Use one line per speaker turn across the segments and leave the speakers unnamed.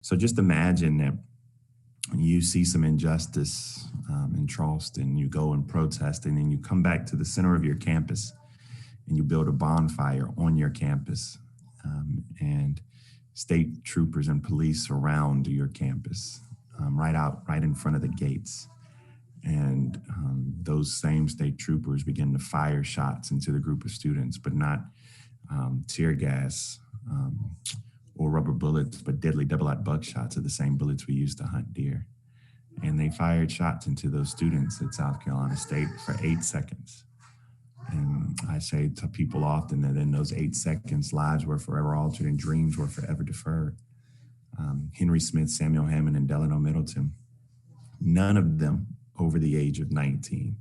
So just imagine that you see some injustice in Charleston, you go and protest, and then you come back to the center of your campus and you build a bonfire on your campus. And state troopers and police surround your campus right in front of the gates. And those same state troopers begin to fire shots into the group of students, but not tear gas or rubber bullets, but deadly double-aught buckshots are the same bullets we use to hunt deer. And they fired shots into those students at South Carolina State for 8 seconds. And I say to people often that in those 8 seconds, lives were forever altered and dreams were forever deferred. Henry Smith, Samuel Hammond, and Delano Middleton, none of them over the age of 19.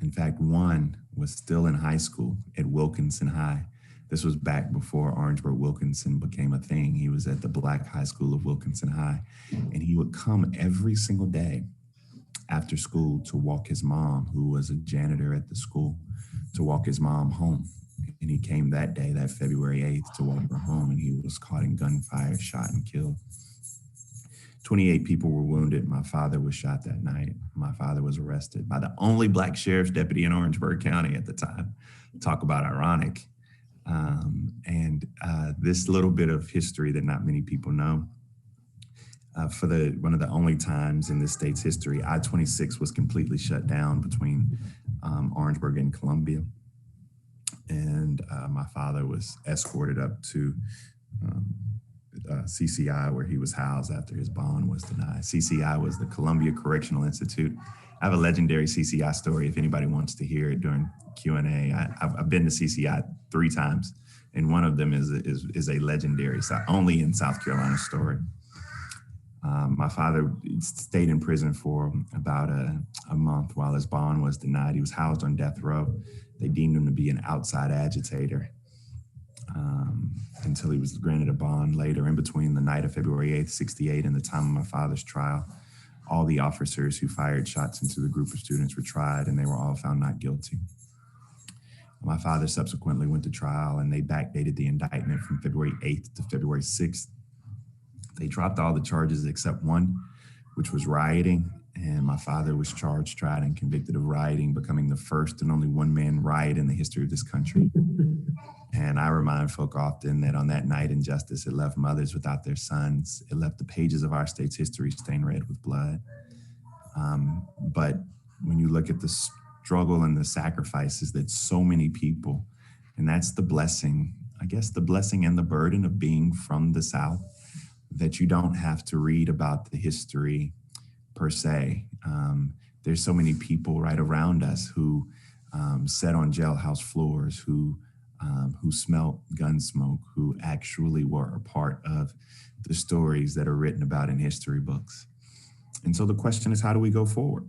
In fact, one was still in high school at Wilkinson High. This was back before Orangeburg-Wilkinson became a thing. He was at the Black High School of Wilkinson High, and he would come every single day after school to walk his mom, who was a janitor at the school, to walk his mom home. And he came that day, that February 8th, to walk her home, and he was caught in gunfire, shot and killed. 28 people were wounded. My father was shot that night. My father was arrested by the only Black sheriff's deputy in Orangeburg County at the time. Talk about ironic. This little bit of history that not many people know, for one of the only times in the state's history, I-26 was completely shut down between Orangeburg and Columbia. And my father was escorted up to CCI, where he was housed after his bond was denied. CCI was the Columbia Correctional Institute. I have a legendary CCI story if anybody wants to hear it during Q&A. I've been to CCI 3 times, and one of them is a legendary, only in South Carolina story. My father stayed in prison for about a month while his bond was denied. He was housed on death row. They deemed him to be an outside agitator until he was granted a bond later. In between the night of February 8th, 68 and the time of my father's trial, all the officers who fired shots into the group of students were tried, and they were all found not guilty. My father subsequently went to trial, and they backdated the indictment from February 8th to February 6th. They dropped all the charges except one, which was rioting. And my father was charged, tried, and convicted of rioting, becoming the first and only one-man riot in the history of this country. And I remind folk often that on that night, injustice, it left mothers without their sons. It left the pages of our state's history stained red with blood. But when you look at the struggle and the sacrifices that so many people, and that's the blessing, I guess the blessing and the burden of being from the South, that you don't have to read about the history per se. There's so many people right around us who sat on jailhouse floors, who smelt gun smoke, who actually were a part of the stories that are written about in history books. And so the question is, how do we go forward?